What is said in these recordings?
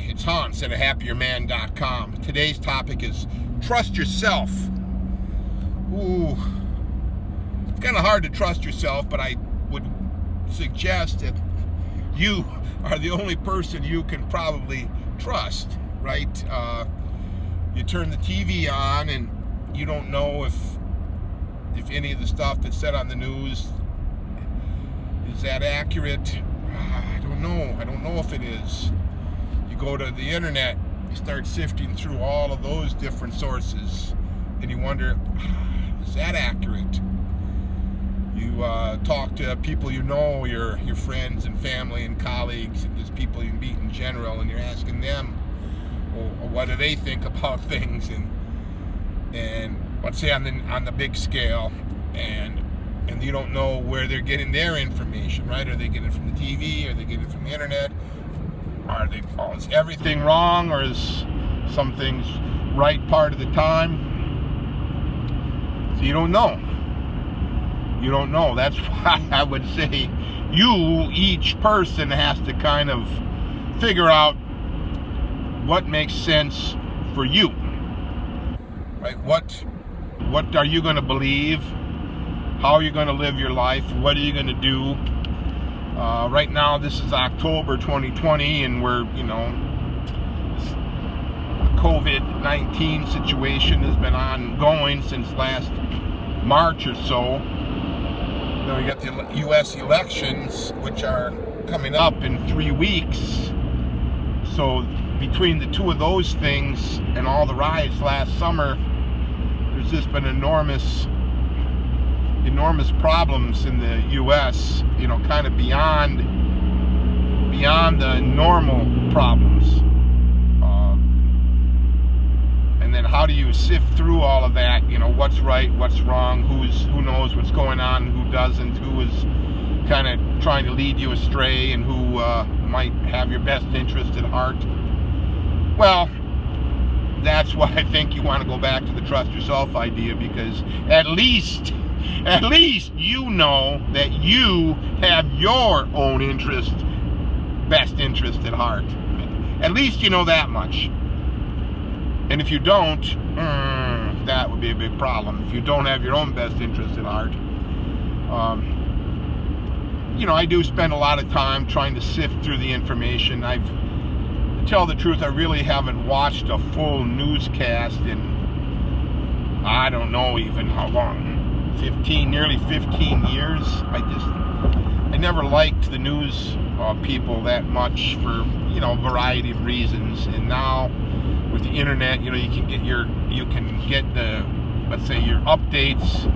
it's Hans at ahappierman.com. Today's topic is trust yourself. Ooh, it's kind of hard to trust yourself, but I would suggest that you are the only person you can probably trust, right? You turn the TV on and you don't know if any of the stuff that's said on the news is that accurate. I don't know if it is. You go to the internet, you start sifting through all of those different sources, and you wonder, is that accurate? You talk to people you know, your friends and family and colleagues, and just people you meet in general, and you're asking them, well, what do they think about things, and let's say on the big scale, and you don't know where they're getting their information, right? Are they getting it from the TV? Are they getting it from the internet? Is everything wrong, or is some things right part of the time? So you don't know. You don't know. That's why I would say each person has to kind of figure out what makes sense for you, right? What are you going to believe? How are you going to live your life? What are you going to do? Right now, this is October 2020, and we're, this COVID-19 situation has been ongoing since last March or so. You got the U.S. elections, which are coming up in 3 weeks. So between the two of those things and all the riots last summer, there's just been enormous problems in the U.S., kind of beyond the normal problems. And then how do you sift through all of that? What's right, what's wrong, who knows what's going on, who doesn't, who is kind of trying to lead you astray, and who might have your best interest at heart. Well, that's why I think you want to go back to the trust yourself idea, because at least you know that you have your own best interest at heart. At least you know that much. And if you don't, that would be a big problem. If you don't have your own best interest at heart. I do spend a lot of time trying to sift through the information. To tell the truth, I really haven't watched a full newscast in, I don't know even how long. Nearly 15 years. I never liked the news people that much for a variety of reasons. And now with the internet, you can get the, let's say, your updates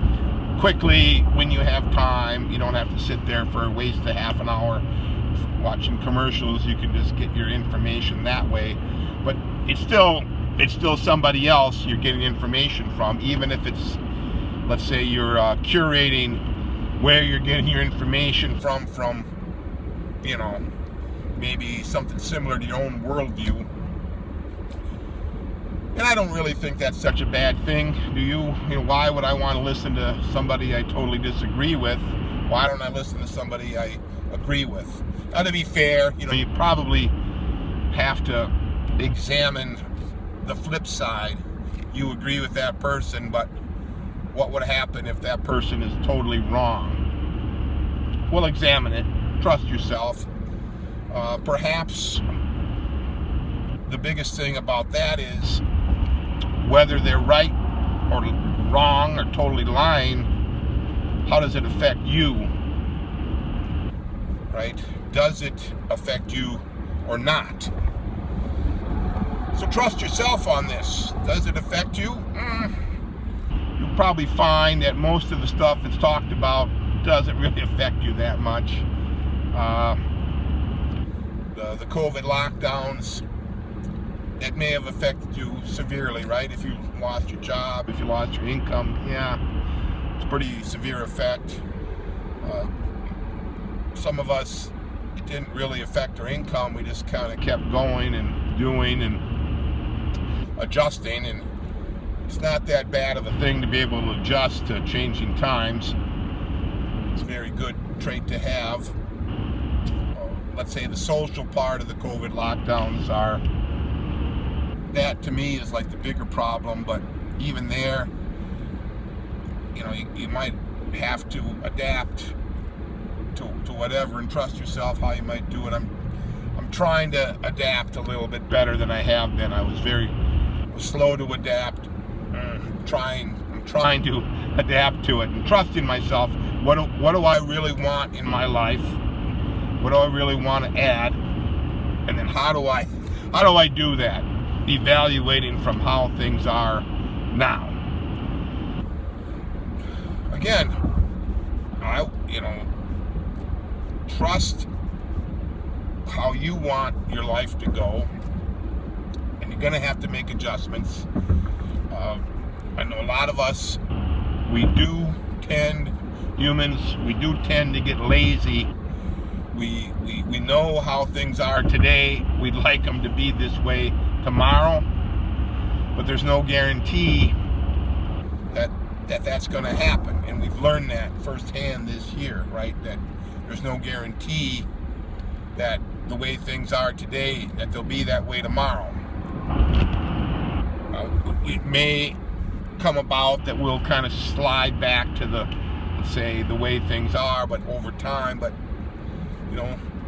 quickly when you have time. You don't have to sit there for a waste of half an hour watching commercials. You can just get your information that way. But it's still somebody else you're getting information from, even if it's, let's say, you're curating where you're getting your information from maybe something similar to your own worldview. And I don't really think that's such a bad thing. Do you? Why would I want to listen to somebody I totally disagree with? Why don't I listen to somebody I agree with? Now, to be fair, you probably have to examine the flip side. You agree with that person, but what would happen if that person is totally wrong? Well, examine it. Trust yourself. Perhaps the biggest thing about that is whether they're right or wrong or totally lying, how does it affect you? Right? Does it affect you or not? So trust yourself on this. Does it affect you? You'll probably find that most of the stuff that's talked about doesn't really affect you that much. The COVID lockdowns, it may have affected you severely, right? If you lost your job, if you lost your income, it's a pretty severe effect. Some of us, it didn't really affect our income. We just kind of kept going and doing and adjusting, and it's not that bad of a thing to be able to adjust to changing times. It's a very good trait to have. Let's say the social part of the COVID lockdowns are that to me is like the bigger problem. But even there, you might have to adapt to whatever and trust yourself how you might do it. I'm trying to adapt a little bit better than I have been. I was slow to adapt. I'm trying to adapt to it and trust in myself. What do I really want in my life? What do I really want to add? And then how do I do that? Evaluating from how things are now. Again, trust how you want your life to go, and you're going to have to make adjustments. I know a lot of us, humans do tend to get lazy. We know how things are today. We'd like them to be this way tomorrow, but there's no guarantee that's going to happen, and we've learned that firsthand this year, right? That there's no guarantee that the way things are today, that they'll be that way tomorrow. It may come about that we'll kind of slide back to the way things are, but over time. But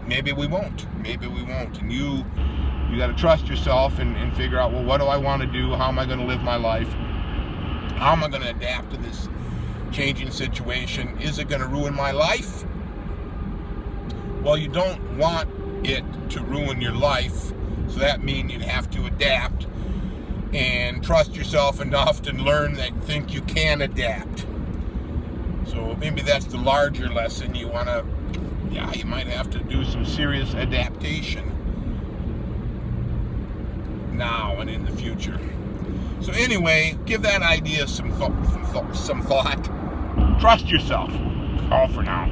maybe we won't. And you got to trust yourself and figure out, well, what do I want to do? How am I going to live my life? How am I going to adapt to this changing situation? Is it going to ruin my life? Well, you don't want it to ruin your life, so that means you have to adapt and trust yourself enough to learn that think you can adapt. So maybe that's the larger lesson. You might have to do some serious adaptation now and in the future. So anyway, give that idea some thought. Trust yourself. All for now.